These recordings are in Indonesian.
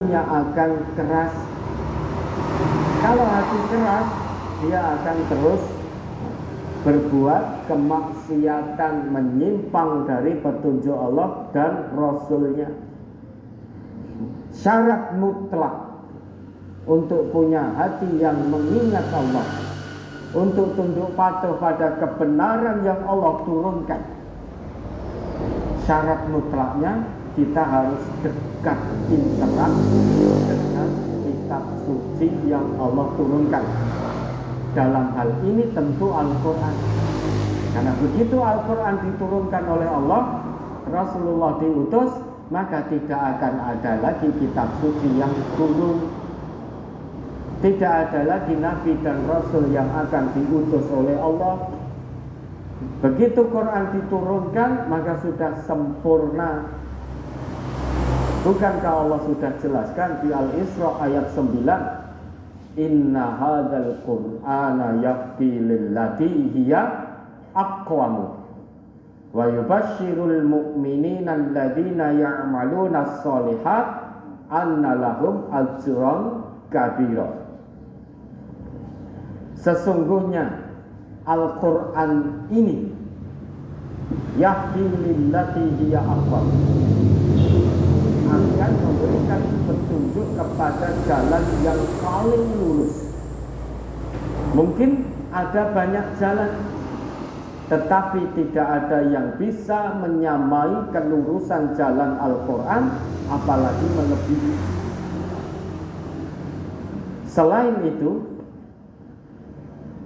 akan keras. Kalau hati keras, dia akan terus berbuat kemaksiatan, menyimpang dari petunjuk Allah dan Rasulnya. Syarat mutlak untuk punya hati yang mengingat Allah, untuk tunduk patuh pada kebenaran yang Allah turunkan, syarat mutlaknya kita harus dekat interak dengan kitab suci yang Allah turunkan. Dalam hal ini tentu Al-Quran, karena begitu Al-Quran diturunkan oleh Allah, Rasulullah diutus, maka tidak akan ada lagi kitab suci yang turun. Tidak ada lagi Nabi dan Rasul yang akan diutus oleh Allah. Begitu Quran diturunkan, maka sudah sempurna. Bukankah Allah sudah jelaskan di Al-Isra ayat 9, Inna hadzal Qur'ana yahdi lillati hiya aqwamu wa yubashshirul mu'minina alladzina ya'maluna as-shalihat anna lahum ajran kabira. Sesungguhnya Al-Quran ini yahdi lillati hiya aqwam, akan memberikan petunjuk kepada jalan yang paling lurus. Mungkin ada banyak jalan, tetapi tidak ada yang bisa menyamai kelurusan jalan Al-Quran, apalagi melebihi. Selain itu,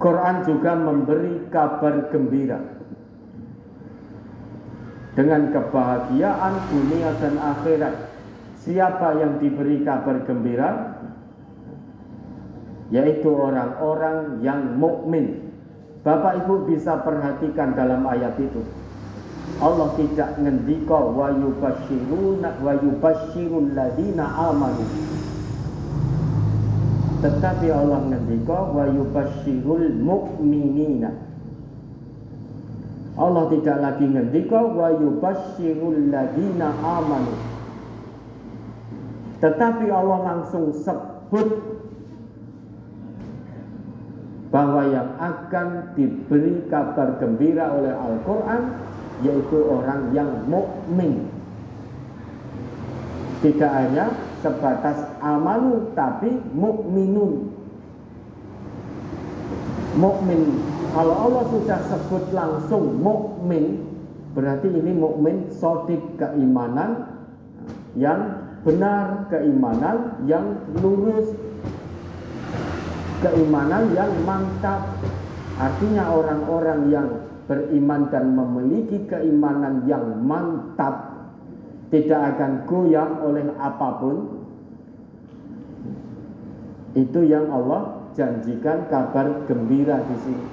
Quran juga memberi kabar gembira dengan kebahagiaan dunia dan akhirat. Siapa yang diberi kabar gembira? Yaitu orang-orang yang mukmin. Bapak Ibu bisa perhatikan dalam ayat itu, Allah tidak ngendika wa yubasyirul ladina amanu, tetapi Allah ngendika wa yubasyirul mu'minina. Allah tidak lagi ngendika wa yubasyirul ladina amanu, tetapi Allah langsung sebut bahwa yang akan diberi kabar gembira oleh Al-Quran yaitu orang yang mukmin. Tidak hanya sebatas amanu, tapi mukminun. Mukmin, kalau Allah sudah sebut langsung mukmin, berarti ini mukmin shadiq, keimanan yang benar, keimanan yang lurus, keimanan yang mantap. Artinya orang-orang yang beriman dan memiliki keimanan yang mantap tidak akan goyah oleh apapun. Itu yang Allah janjikan kabar gembira di sini.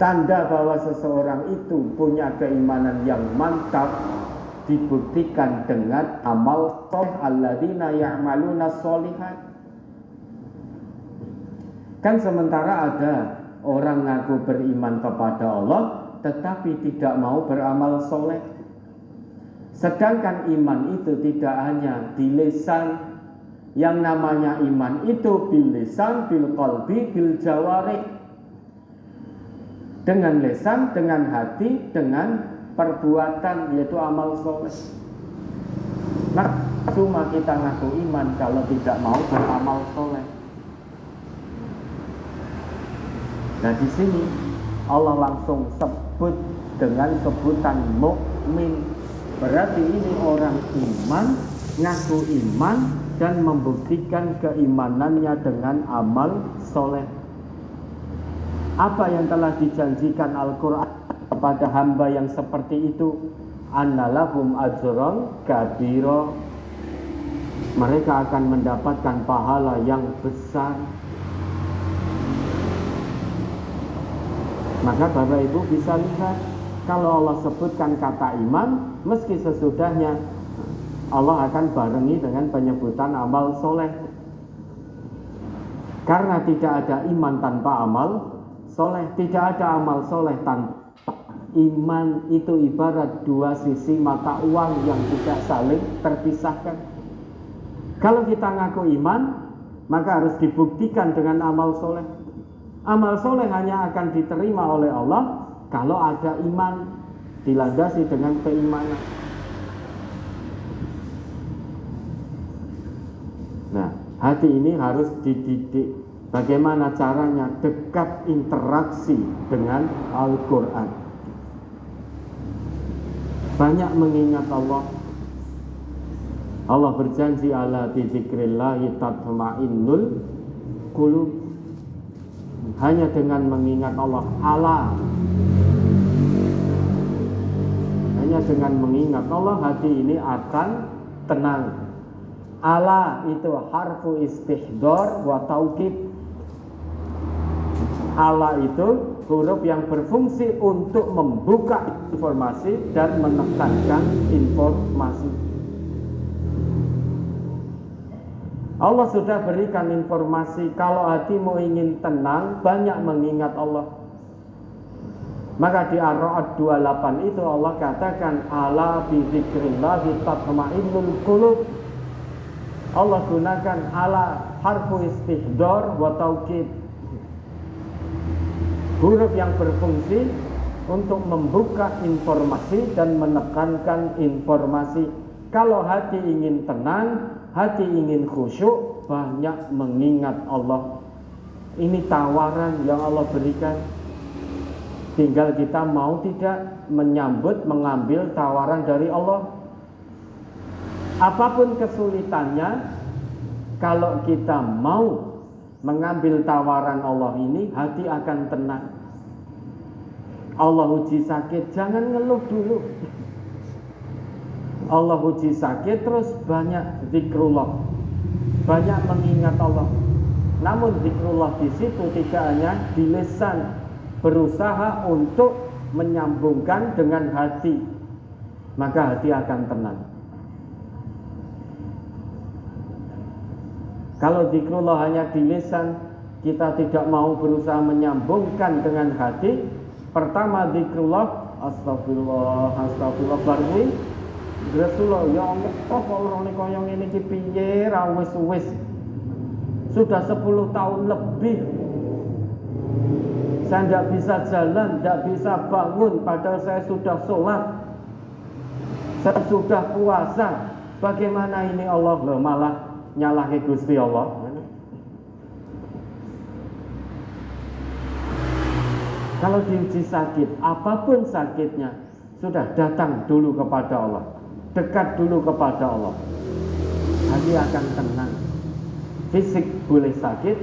Tanda bahwa seseorang itu punya keimanan yang mantap dibuktikan dengan amal soleh, alladzina ya'maluna sholihat. Kan sementara ada orang ngaku beriman kepada Allah tetapi tidak mau beramal soleh. Sedangkan iman itu tidak hanya di lisan. Yang namanya iman itu bil lisan, bil qalbi, bil jawarih. Dengan lisan, dengan hati, dengan perbuatan, yaitu amal soleh. Nah, cuma kita ngaku iman kalau tidak mau beramal soleh. Nah, di sini Allah langsung sebut dengan sebutan mukmin. Berarti ini orang iman, ngaku iman dan membuktikan keimanannya dengan amal soleh. Apa yang telah dijanjikan Al-Quran kepada hamba yang seperti itu? Annalahum ajran kabira, mereka akan mendapatkan pahala yang besar. Maka Bapak Ibu bisa lihat, kalau Allah sebutkan kata iman, meski sesudahnya Allah akan barengi dengan penyebutan amal soleh. Karena tidak ada iman tanpa amal soleh, tidak ada amal soleh tanpa iman. Itu ibarat dua sisi mata uang yang tidak saling terpisahkan. Kalau kita ngaku iman, maka harus dibuktikan dengan amal soleh. Amal soleh hanya akan diterima oleh Allah kalau ada iman, dilandasi dengan keimanan. Nah, hati ini harus dididik. Bagaimana caranya dekat interaksi dengan Al-Quran. Banyak mengingat Allah. Allah berjanji ala bidzikrillahi tatma'innul qulub. Hanya dengan mengingat Allah, hanya dengan mengingat Allah, hati ini akan tenang. Ala itu harfu istihdar wa taukid. Ala itu huruf yang berfungsi untuk membuka informasi dan menekankan informasi. Allah sudah berikan informasi, kalau hatimu ingin tenang, banyak mengingat Allah. Maka di Ar-Ra'd 28 itu Allah katakan, ala bi dzikrillahi tatma'innul qulub. Allah gunakan ala harfu istihdar wa taukid. Huruf yang berfungsi untuk membuka informasi dan menekankan informasi. Kalau hati ingin tenang, hati ingin khusyuk, banyak mengingat Allah. Ini tawaran yang Allah berikan. Tinggal kita mau tidak menyambut, mengambil tawaran dari Allah. Apapun kesulitannya, kalau kita mau mengambil tawaran Allah ini, hati akan tenang. Allah uji sakit, jangan ngeluh dulu. Allah uji sakit, terus banyak zikrullah, banyak mengingat Allah. Namun zikrullah di situ tidak hanya di lisan, berusaha untuk menyambungkan dengan hati, maka hati akan tenang. Kalau zikrullah hanya di lisan, kita tidak mau berusaha menyambungkan dengan hati. Pertama zikrullah, astagfirullah, astagfirullah, barwi Rasulullah, ya Allah, kok orang ini koyong ini piye ra wis sudah 10 tahun lebih saya tidak bisa jalan, tidak bisa bangun, padahal saya sudah sholat, saya sudah puasa. Bagaimana ini Allah? Loh, malah nyalahi Gusti Allah. Kalau diuji sakit, apapun sakitnya, sudah datang dulu kepada Allah, dekat dulu kepada Allah, hati akan tenang. Fisik boleh sakit,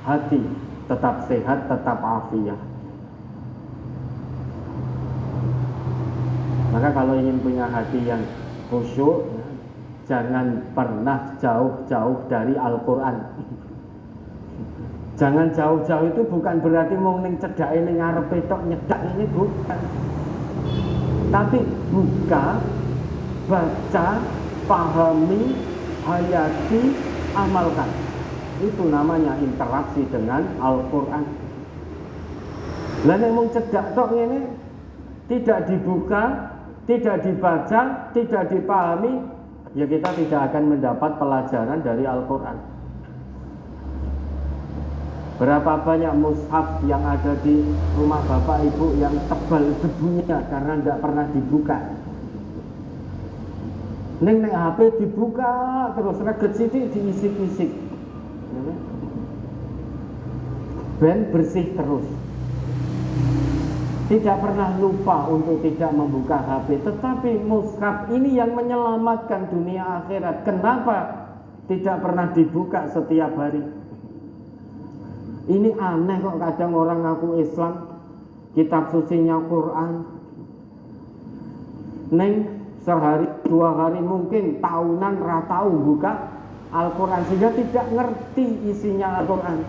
hati tetap sehat, tetap afiat. Maka kalau ingin punya hati yang khusyuk, jangan pernah jauh-jauh dari Al-Quran. Jangan jauh-jauh itu bukan berarti mau ning cedake ning ngarepe tok nyedak, ini bukan. Tapi buka, baca, pahami, hayati, amalkan. Itu namanya interaksi dengan Al-Quran. Lah nek mung cedak tok ngene, tidak dibuka, tidak dibaca, tidak dipahami, ya kita tidak akan mendapat pelajaran dari Al-Quran. Berapa banyak mushaf yang ada di rumah bapak ibu yang tebal debunya karena tidak pernah dibuka. Neng HP dibuka terus, reget sidik diisik-isik, ben bersih terus. Tidak pernah lupa untuk tidak membuka HP. Tetapi mushaf ini yang menyelamatkan dunia akhirat. Kenapa tidak pernah dibuka setiap hari? Ini aneh kok, kadang orang ngaku Islam, kitab sucinya Quran, neng sehari 2 hari mungkin tahunan ratau buka Al-Quran, sehingga tidak ngerti isinya Al-Quran.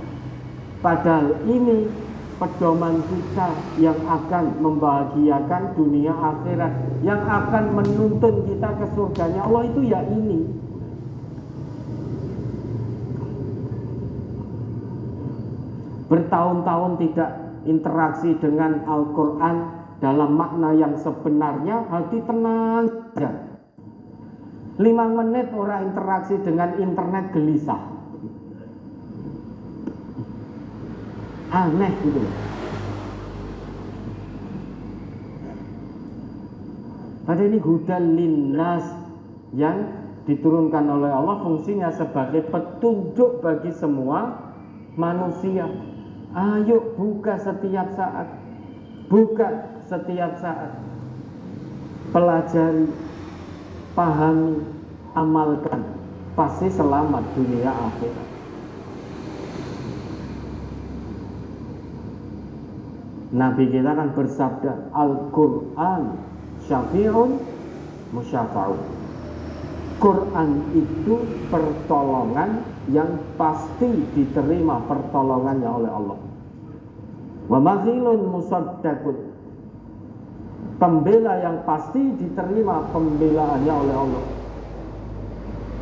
Padahal ini pedoman kita yang akan membahagiakan dunia akhirat, yang akan menuntun kita ke surganya Allah, itu ya ini. Bertahun-tahun tidak interaksi dengan Al-Quran dalam makna yang sebenarnya, hati tenang saja. 5 menit ora interaksi dengan internet gelisah. Aneh gitu. Padahal ini hudal linnas yang diturunkan oleh Allah, fungsinya sebagai petunjuk bagi semua manusia. Ayo buka setiap saat, buka setiap saat, pelajari, pahami, amalkan, pasti selamat dunia akhirat. Nabi kita kan bersabda, Al-Quran syafi'un musyafa'un. Quran itu pertolongan yang pasti diterima pertolongannya oleh Allah. Wa maghilun musaddaqun, pembela yang pasti diterima pembelaannya oleh Allah.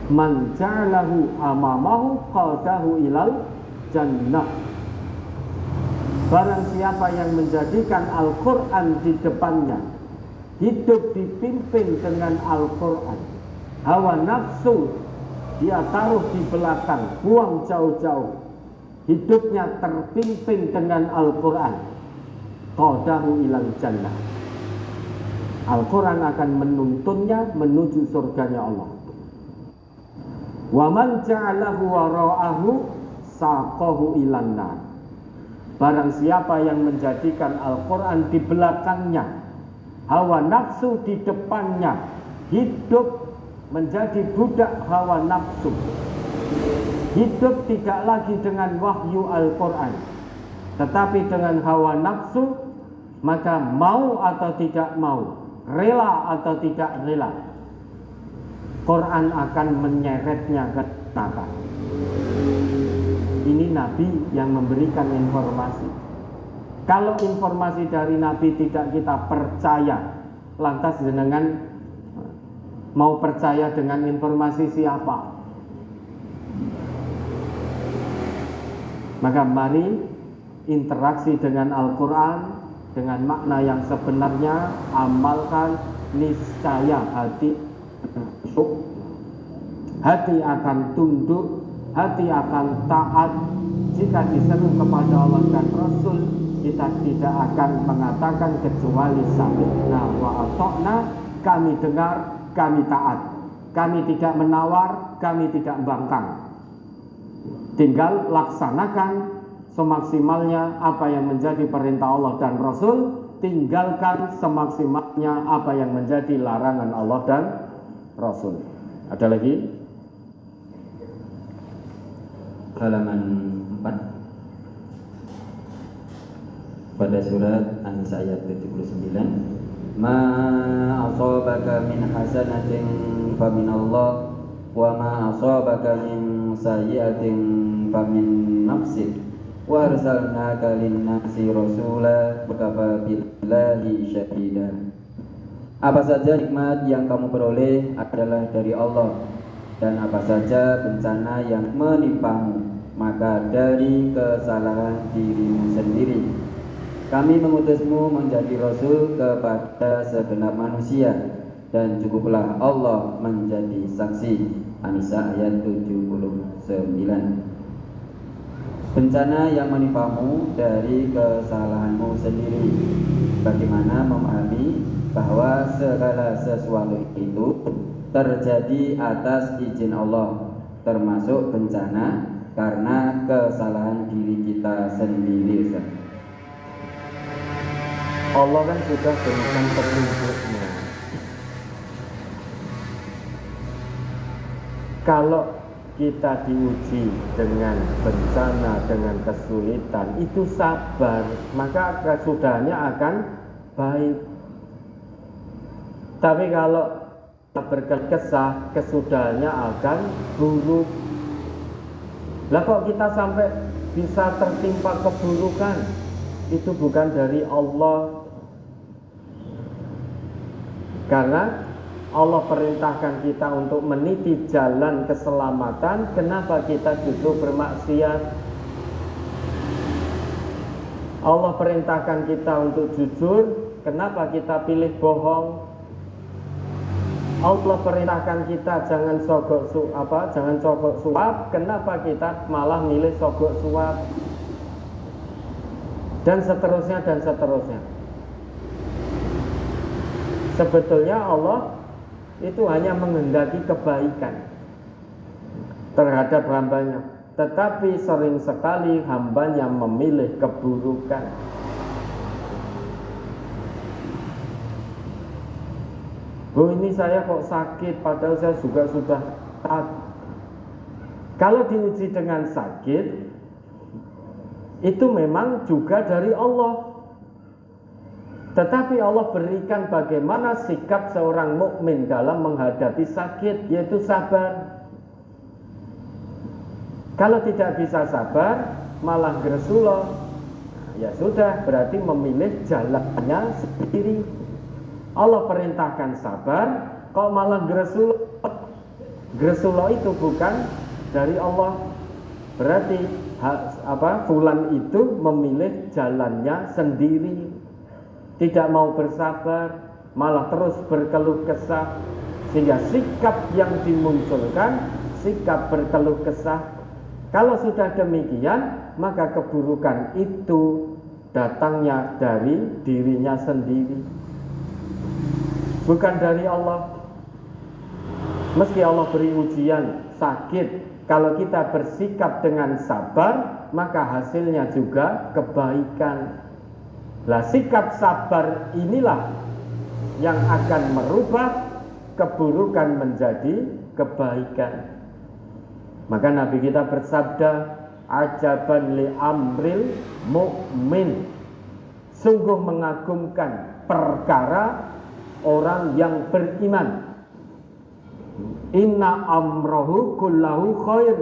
Man ja'alahu amamahu qadahu ilal jannah. Barang siapa yang menjadikan Al-Quran di depannya, hidup dipimpin dengan Al-Quran, hawa nafsu dia taruh di belakang, buang jauh-jauh, hidupnya terpimpin dengan Al-Quran, qadahu ilal jannah. Al-Quran akan menuntunnya menuju surganya Allah. Wa man ja'alahu wara'ahu saqahu ilan nar. Barang siapa yang menjadikan Al-Quran di belakangnya, hawa nafsu di depannya, hidup menjadi budak hawa nafsu, hidup tidak lagi dengan wahyu Al-Quran, tetapi dengan hawa nafsu, maka mau atau tidak mau, rela atau tidak rela, Quran akan menyeretnya ke neraka. Ini Nabi yang memberikan informasi. Kalau informasi dari Nabi tidak kita percaya, lantas jenengan mau percaya dengan informasi siapa? Maka mari interaksi dengan Al-Quran dengan makna yang sebenarnya, amalkan, niscaya hati akan tunduk, hati akan taat. Jika diseru kepada Allah dan Rasul, kita tidak akan mengatakan kecuali sami'na wa ata'na, kami dengar, kami taat, kami tidak menawar, kami tidak bangkang. Tinggal laksanakan semaksimalnya apa yang menjadi perintah Allah dan Rasul, tinggalkan semaksimalnya apa yang menjadi larangan Allah dan Rasul. Ada lagi? Halaman 4 pada surat An-Nisa ayat 79. Ma asabaka min hasanatin fa min Allah wa ma asabaka min sayyi'atin fa min nafsik wa arsalnaka lin-nasi rasula wa kafa billahi syahida. Apa saja nikmat yang kamu peroleh adalah dari Allah, dan apa saja bencana yang menimpamu maka dari kesalahan dirimu sendiri. Kami mengutusmu menjadi rasul kepada segenap manusia, dan cukuplah Allah menjadi saksi. An-Nisa ayat 79. Bencana yang menimpamu dari kesalahanmu sendiri. Bagaimana memahami bahwa segala sesuatu itu terjadi atas izin Allah, termasuk bencana karena kesalahan diri kita sendiri. Allah kan sudah berikan petunjuknya. Kalau kita diuji dengan bencana, dengan kesulitan, itu sabar, maka kesudahannya akan baik. Tapi kalau berkesah, kesudahannya akan buruk. Lah kok kita sampai bisa tertimpa keburukan? Itu bukan dari Allah. Karena Allah perintahkan kita untuk meniti jalan keselamatan, kenapa kita justru bermaksiat? Allah perintahkan kita untuk jujur, kenapa kita pilih bohong? Allah perintahkan kita jangan sogok suap, kenapa kita malah milih sogok suap? Dan seterusnya dan seterusnya. Sebetulnya Allah itu hanya menghendaki kebaikan terhadap hambanya, tetapi sering sekali hambanya memilih keburukan. Bu, ini saya kok sakit padahal saya juga sudah taat. Kalau diuji dengan sakit, itu memang juga dari Allah. Tetapi Allah berikan bagaimana sikap seorang mukmin dalam menghadapi sakit, yaitu sabar. Kalau tidak bisa sabar, malah gresuloh, ya sudah, berarti memilih jalannya sendiri. Allah perintahkan sabar, kok malah gresuloh. Gresuloh itu bukan dari Allah. Berarti fulan itu memilih jalannya sendiri. Tidak mau bersabar, malah terus berkeluh kesah, sehingga sikap yang dimunculkan sikap berkeluh kesah. Kalau sudah demikian, maka keburukan itu datangnya dari dirinya sendiri, bukan dari Allah. Meski Allah beri ujian sakit, kalau kita bersikap dengan sabar, maka hasilnya juga kebaikan. Lah, sikap sabar inilah yang akan merubah keburukan menjadi kebaikan. Maka Nabi kita bersabda, ajaban li amril mu'min, sungguh mengagumkan perkara orang yang beriman. Inna amrohu kullahu khair,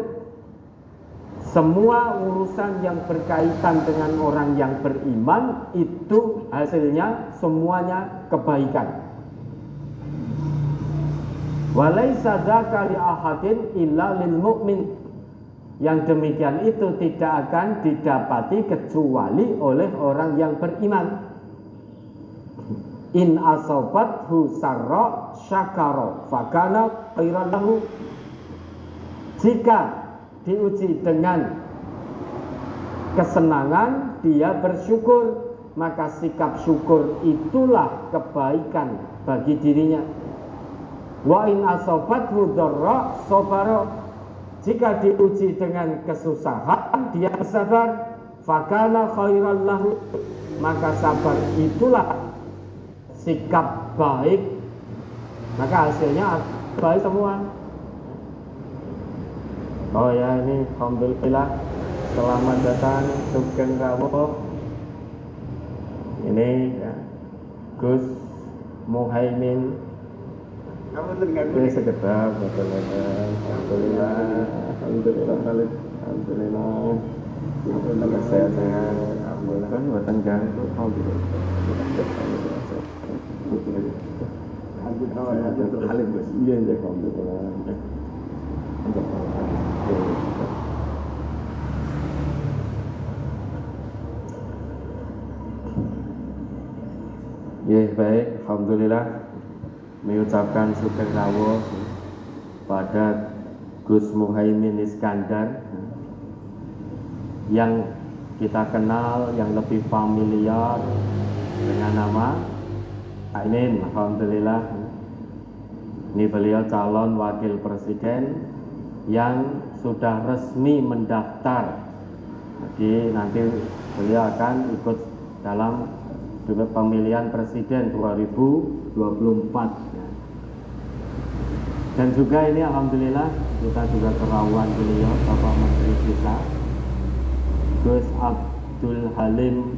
semua urusan yang berkaitan dengan orang yang beriman itu hasilnya semuanya kebaikan. Walaisa dzaka li ahadin illa lil mu'min, yang demikian itu tidak akan didapati kecuali oleh orang yang beriman. In asabathu sarra syakara fakana khairan lahu, jika diuji dengan kesenangan dia bersyukur, maka sikap syukur itulah kebaikan bagi dirinya. Wa in asabathu dharra sabara, jika diuji dengan kesusahan dia bersabar, fakana khairan lahu, maka sabar itulah sikap baik, maka hasilnya baik semua. Oh ya, ini alhamdulillah, selamat datang Sugeng Rawo. Ini ya, Gus Muhaimin. Ini sekedar, alhamdulillah, alhamdulillah, alhamdulillah, alhamdulillah, sehat-sehat, alhamdulillah, kan buatan ganggu, alhamdulillah. Alhamdulillah, Gus. Iya, alhamdulillah. Ya, baik, alhamdulillah, mengucapkan sugeng rawuh pada Gus Muhaimin Iskandar yang kita kenal, yang lebih familiar dengan nama Aimin. Alhamdulillah, ini beliau calon wakil presiden yang sudah resmi mendaftar. Jadi nanti beliau akan ikut dalam pemilihan presiden 2024. Dan juga ini alhamdulillah kita juga kerawuan beliau Bapak Menteri kita Gus Abdul Halim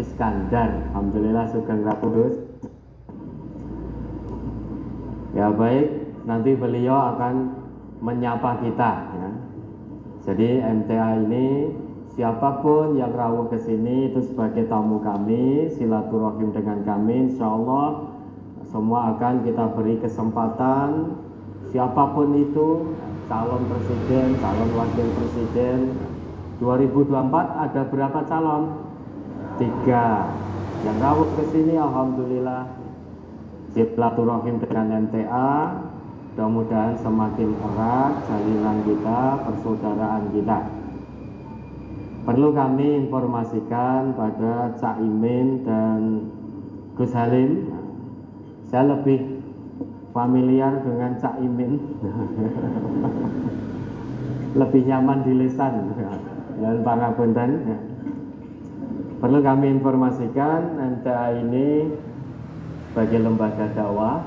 Iskandar. Alhamdulillah sugeng rawuh Gus. Ya baik, nanti beliau akan menyapa kita ya. Jadi MTA ini siapapun yang rawuh ke sini itu sebagai tamu kami, silaturahim dengan kami, insya Allah semua akan kita beri kesempatan. Siapapun itu, calon presiden, calon wakil presiden 2024 ada berapa calon? 3. Yang rawuh ke sini alhamdulillah silaturahim dengan MTA mudah-mudahan semakin erat jalinan kita, persaudaraan kita. Perlu kami informasikan pada Cak Imin dan Gus Halim, saya lebih familiar dengan Cak Imin, lebih nyaman di lisan dan pangapunten. Perlu kami informasikan MTA ini sebagai lembaga dakwah,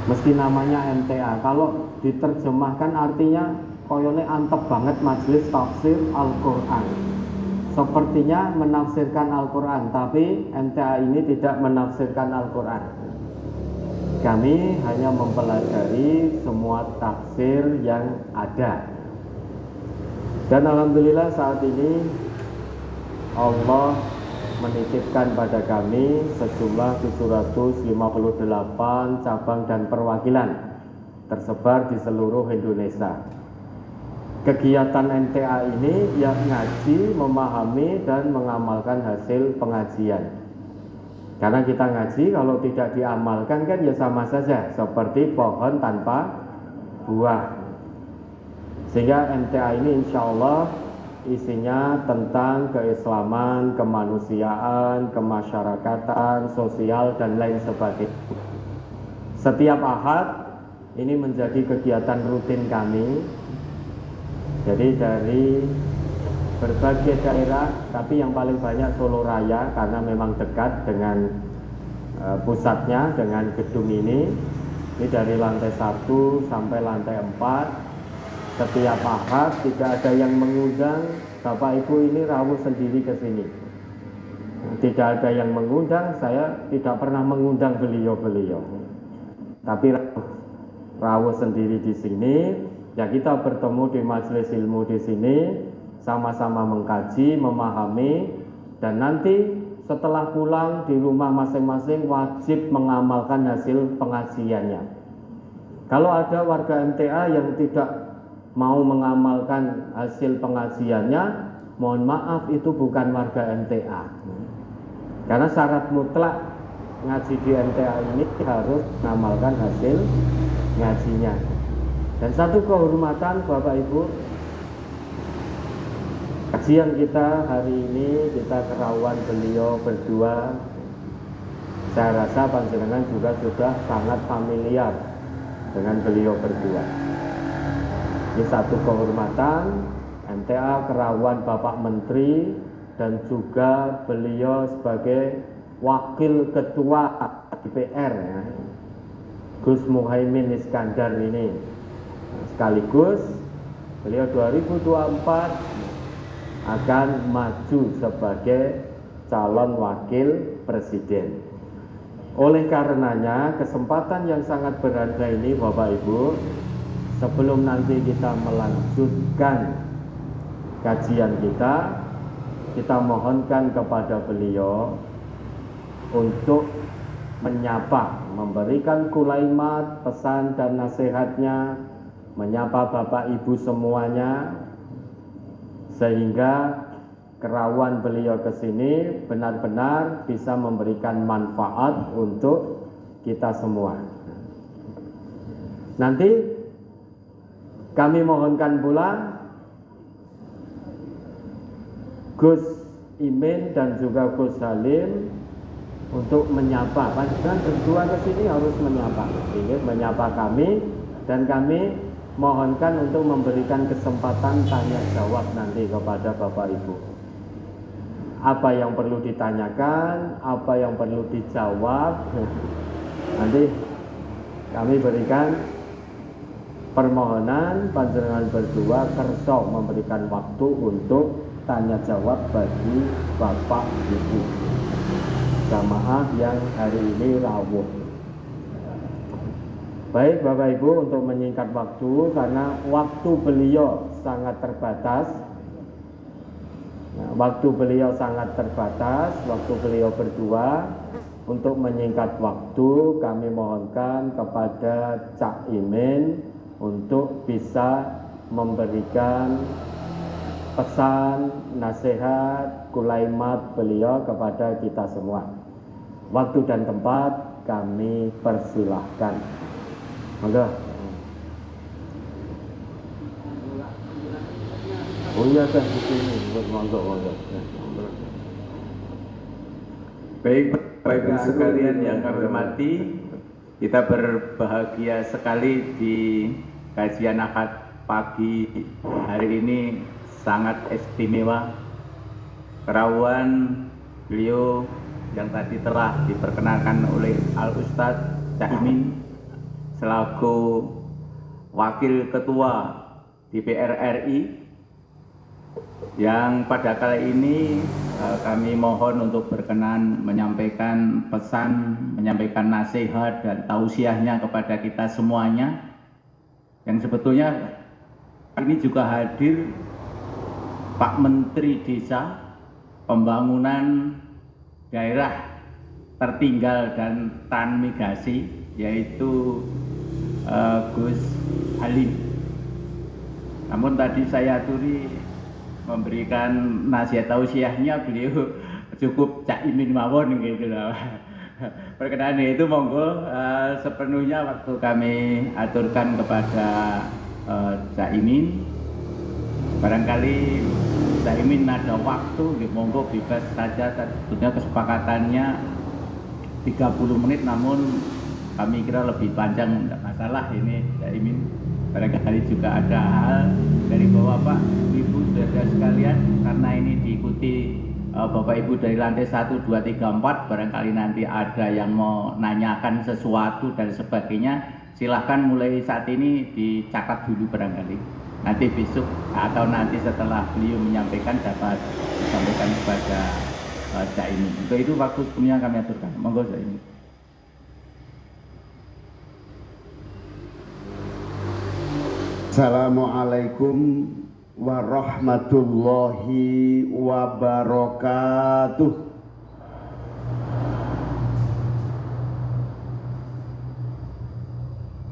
meski namanya MTA, kalau diterjemahkan artinya koyone antep banget majelis tafsir Al-Quran, sepertinya menafsirkan Al-Quran, tapi MTA ini tidak menafsirkan Al-Quran. Kami hanya mempelajari semua tafsir yang ada. Dan alhamdulillah saat ini Allah menitipkan pada kami sejumlah 758 cabang dan perwakilan tersebar di seluruh Indonesia. Kegiatan MTA ini yang ngaji, memahami dan mengamalkan hasil pengajian. Karena kita ngaji kalau tidak diamalkan kan ya sama saja seperti pohon tanpa buah. Sehingga MTA ini insya Allah isinya tentang keislaman, kemanusiaan, kemasyarakatan, sosial dan lain sebagainya. Setiap Ahad ini menjadi kegiatan rutin kami. Jadi dari berbagai daerah, tapi yang paling banyak Solo Raya karena memang dekat dengan pusatnya, dengan gedung ini. Ini dari lantai 1 sampai lantai 4. Setiap Ahad tidak ada yang mengundang Bapak Ibu ini rawuh sendiri ke sini. Tidak ada yang mengundang, saya tidak pernah mengundang beliau-beliau. Tapi rawuh sendiri di sini. Ya kita bertemu di majelis ilmu di sini, sama-sama mengkaji, memahami, dan nanti setelah pulang di rumah masing-masing wajib mengamalkan hasil pengajiannya. Kalau ada warga MTA yang tidak mau mengamalkan hasil pengajiannya, mohon maaf itu bukan warga MTA. Karena syarat mutlak ngaji di MTA ini harus mengamalkan hasil ngajinya. Dan satu kehormatan Bapak Ibu, kajian kita hari ini kita kerawan beliau berdua. Saya rasa panjenengan juga sudah sangat familiar dengan beliau berdua. Ini satu kehormatan, MTA kerawan Bapak Menteri dan juga beliau sebagai Wakil Ketua DPR ya, Gus Muhaimin Iskandar ini. Sekaligus beliau 2024 akan maju sebagai calon wakil presiden. Oleh karenanya kesempatan yang sangat berharga ini Bapak Ibu, sebelum nanti kita melanjutkan kajian kita mohonkan kepada beliau untuk menyapa, memberikan kulaimat, pesan dan nasihatnya, menyapa Bapak Ibu semuanya, sehingga kerawan beliau ke sini benar-benar bisa memberikan manfaat untuk kita semua. Nanti kami mohonkan pula Gus Imin dan juga Gus Halim untuk menyapa. Panjenengan berdua ke sini harus menyapa, menyapa kami, dan kami mohonkan untuk memberikan kesempatan tanya jawab nanti kepada Bapak Ibu. Apa yang perlu ditanyakan, apa yang perlu dijawab, nanti kami berikan permohonan panjenengan berdua kerso memberikan waktu untuk tanya jawab bagi Bapak Ibu jamaah yang hari ini rawuh. Baik Bapak Ibu, untuk menyingkat waktu karena waktu beliau sangat terbatas. Waktu beliau sangat terbatas, waktu beliau berdua. Untuk menyingkat waktu kami mohonkan kepada Cak Imin untuk bisa memberikan pesan, nasihat, kulaimat beliau kepada kita semua. Waktu dan tempat kami persilahkan. Monggo. Oh iya kan di sini, monggo. Baik, Bapak Ibu sekalian yang kami hormati, kita berbahagia sekali di kajian akad pagi hari ini sangat istimewa. Kerawan beliau yang tadi telah diperkenalkan oleh Al-Ustadz Caimin selaku Wakil Ketua DPR RI, yang pada kali ini kami mohon untuk berkenan menyampaikan pesan, menyampaikan nasihat dan tausiahnya kepada kita semuanya, yang sebetulnya ini juga hadir Pak Menteri Desa Pembangunan Daerah Tertinggal dan Transmigrasi, yaitu Gus Halim. Namun tadi saya aturi memberikan nasihat tausiahnya, beliau cukup Caimin mawon gitu loh. Perkenan itu monggo sepenuhnya waktu kami aturkan kepada Caimin. Barangkali Caimin ada waktu, monggo bebas saja. Tentunya kesepakatannya 30 menit, namun kami kira lebih panjang, tidak masalah ini Caimin. Barangkali juga ada hal dari Bapak Ibu saudara sekalian, karena ini diikuti Bapak Ibu dari lantai 1, 2, 3, 4, barangkali nanti ada yang mau nanyakan sesuatu dan sebagainya, silahkan mulai saat ini dicatat dulu barangkali. Nanti besok atau nanti setelah beliau menyampaikan dapat disampaikan kepada Caimin. Untuk itu waktu sepenuhnya kami aturkan. Monggo Caimin. Assalamualaikum warahmatullahi wabarakatuh.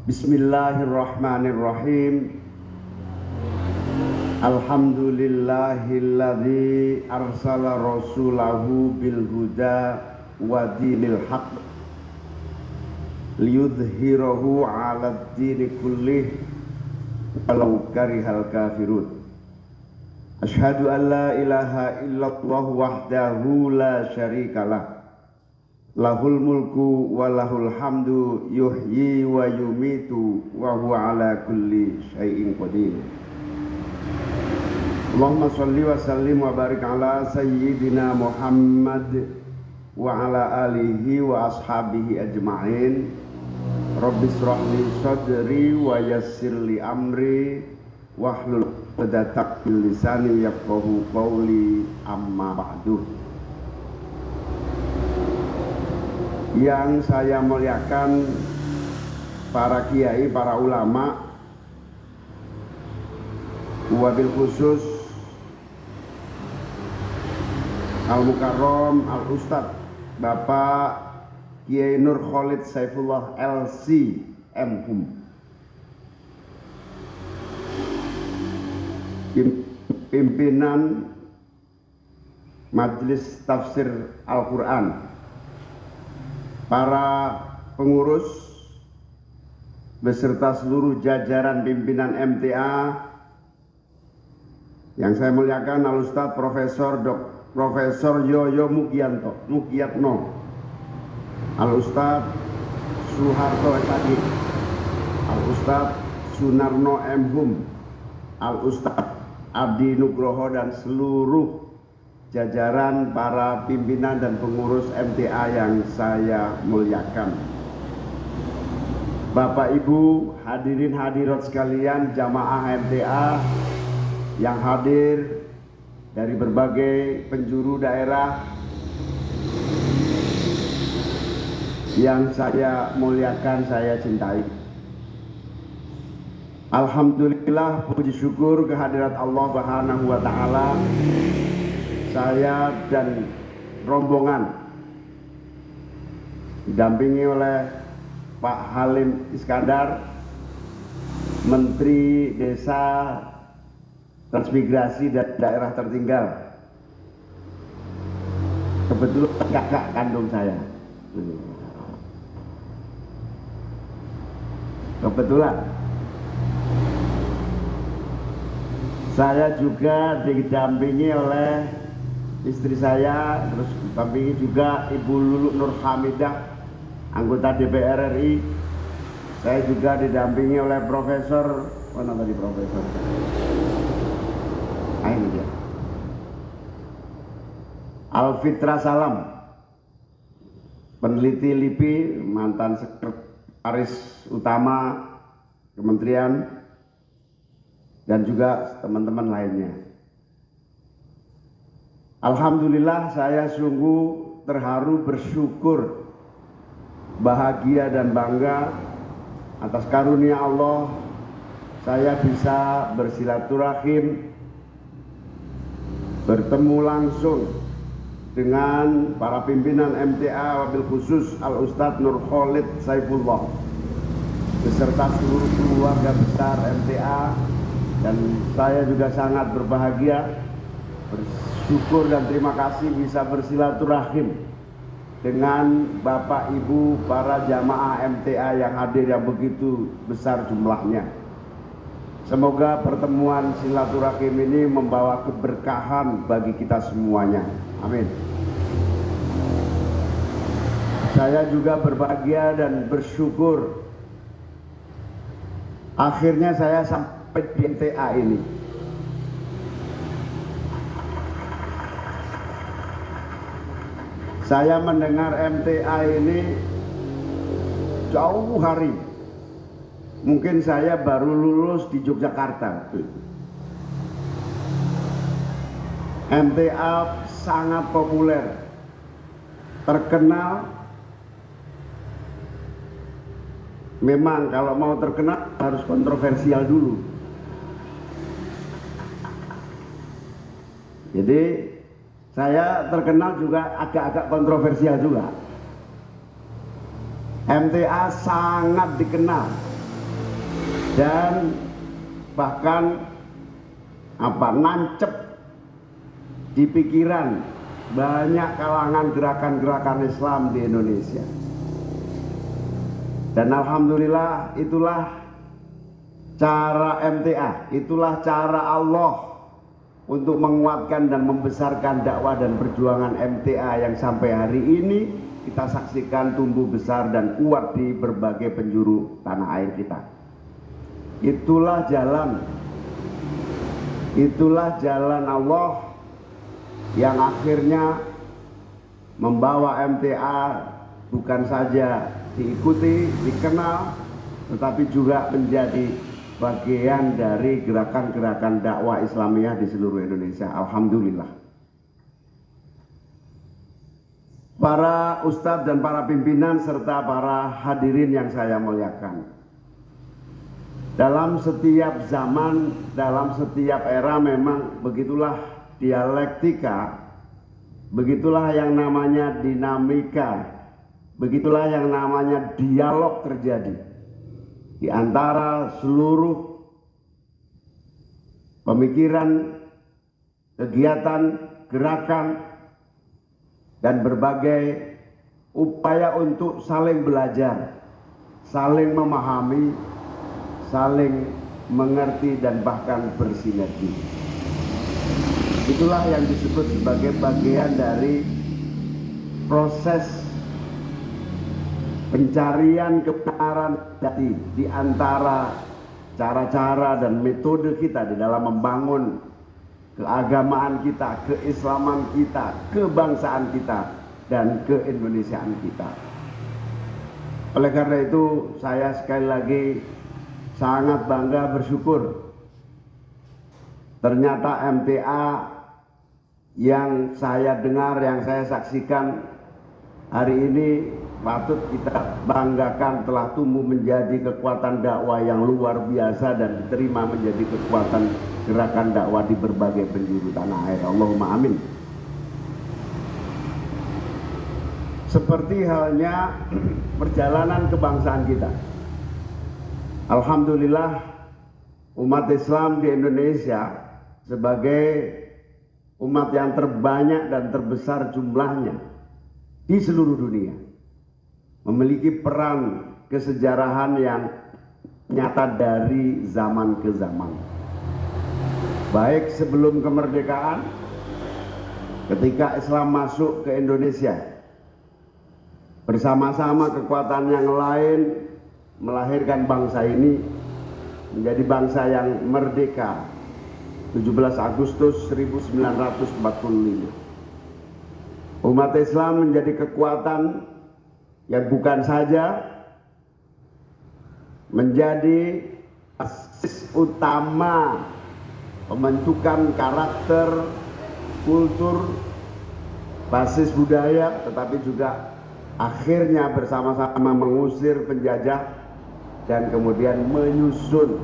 Bismillahirrahmanirrahim. Alhamdulillahilladzi arsala rasulahu bil huda wa dinil haqq liyudhhirahu 'alad dini kullih walau karihal kafirun. Asyhadu an la ilaha illallah wahdahu la syarikalah, lahul mulku wa lahul hamdu, yuhyi wa yumitu wa huwa ala kulli syai'in qadir. Allahumma shalli wa sallim wa barik ala sayyidina Muhammad wa ala alihi wa ashabihi ajma'in. Rabbi shrah li sadri wa yassir li amri wahlul 'uqdatam min lisani yafqahu qawli, amma ba'du. Yang saya muliakan para kiai, para ulama, wabil khusus Al-Mukarram Al-Ustadz Bapak Kiai Nur Khalid Saifullah LC MHum, pimpinan Majelis Tafsir Al-Quran, para pengurus beserta seluruh jajaran pimpinan MTA yang saya muliakan, Al-Ustadz Profesor Yoyo Mugiyatno, Al-Ustadz Suharto Sadi, Al-Ustadz Sunarno MHum, Al-Ustadz Abdi Nugroho, dan seluruh jajaran para pimpinan dan pengurus MTA yang saya muliakan. Bapak Ibu hadirin hadirat sekalian, jamaah MTA yang hadir dari berbagai penjuru daerah yang saya muliakan, saya cintai. Alhamdulillah, puji syukur kehadirat Allah Subhanahu wa taala, saya dan rombongan didampingi oleh Pak Halim Iskandar, Menteri Desa, Transmigrasi dan Daerah Tertinggal. Kebetulan kakak kandung saya. Kebetulan saya juga didampingi oleh istri saya, terus didampingi juga Ibu Lulu Nur Hamidah, anggota DPR RI. Saya juga didampingi oleh Profesor, mana tadi Profesor? Ini dia, Alfitra Salam, peneliti LIPI, mantan sekretaris utama Kementerian, dan juga teman-teman lainnya. Alhamdulillah, saya sungguh terharu, bersyukur, bahagia dan bangga atas karunia Allah. Saya bisa bersilaturahim, bertemu langsung dengan para pimpinan MTA, wabil khusus Al-Ustadz Nur Khalid Saifullah beserta seluruh keluarga besar MTA. Dan saya juga sangat berbahagia, bersyukur dan terima kasih bisa bersilaturahim dengan Bapak Ibu para jamaah MTA yang hadir yang begitu besar jumlahnya. Semoga pertemuan silaturahim ini membawa keberkahan bagi kita semuanya. Amin. Saya juga berbahagia dan bersyukur akhirnya saya sampai di MTA ini. Saya mendengar MTA ini jauh hari. Mungkin saya baru lulus di Yogyakarta. MTA sangat populer, terkenal. Memang kalau mau terkenal harus kontroversial dulu. Jadi saya terkenal juga agak-agak kontroversial juga. MTA sangat dikenal dan bahkan nancep di pikiran banyak kalangan gerakan-gerakan Islam di Indonesia. Dan alhamdulillah itulah cara MTA, itulah cara Allah untuk menguatkan dan membesarkan dakwah dan perjuangan MTA yang sampai hari ini kita saksikan tumbuh besar dan kuat di berbagai penjuru tanah air kita. Itulah jalan Allah yang akhirnya membawa MTA bukan saja diikuti, dikenal, tetapi juga menjadi bagian dari gerakan-gerakan dakwah Islamiyah di seluruh Indonesia. Alhamdulillah. Para ustadz dan para pimpinan serta para hadirin yang saya muliakan. Dalam setiap zaman, dalam setiap era memang begitulah dialektika, begitulah yang namanya dinamika, begitulah yang namanya dialog terjadi di antara seluruh pemikiran, kegiatan, gerakan, dan berbagai upaya untuk saling belajar, saling memahami, saling mengerti, dan bahkan bersinergi. Itulah yang disebut sebagai bagian dari proses pencarian kebenaran jati di antara cara-cara dan metode kita di dalam membangun keagamaan kita, keislaman kita, kebangsaan kita, dan keindonesiaan kita. Oleh karena itu, saya sekali lagi sangat bangga, bersyukur. Ternyata MTA yang saya dengar, yang saya saksikan hari ini patut kita banggakan telah tumbuh menjadi kekuatan dakwah yang luar biasa dan diterima menjadi kekuatan gerakan dakwah di berbagai penjuru tanah air. Allahumma amin. Seperti halnya perjalanan kebangsaan kita. Alhamdulillah, umat Islam di Indonesia sebagai umat yang terbanyak dan terbesar jumlahnya di seluruh dunia memiliki peran kesejarahan yang nyata dari zaman ke zaman. Baik sebelum kemerdekaan, ketika Islam masuk ke Indonesia, bersama-sama kekuatan yang lain melahirkan bangsa ini menjadi bangsa yang merdeka 17 Agustus 1945. Umat Islam menjadi kekuatan yang bukan saja menjadi basis utama pembentukan karakter, kultur, basis budaya, tetapi juga akhirnya bersama-sama mengusir penjajah dan kemudian menyusun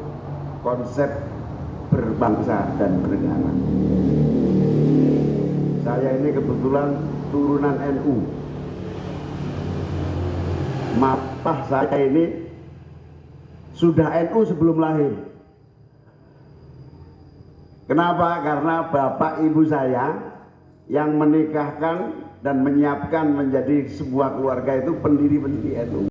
konsep berbangsa dan bernegara. Saya ini kebetulan turunan NU. Mapah saya ini sudah NU sebelum lahir. Kenapa? Karena bapak ibu saya yang menikahkan dan menyiapkan menjadi sebuah keluarga itu pendiri-pendiri NU.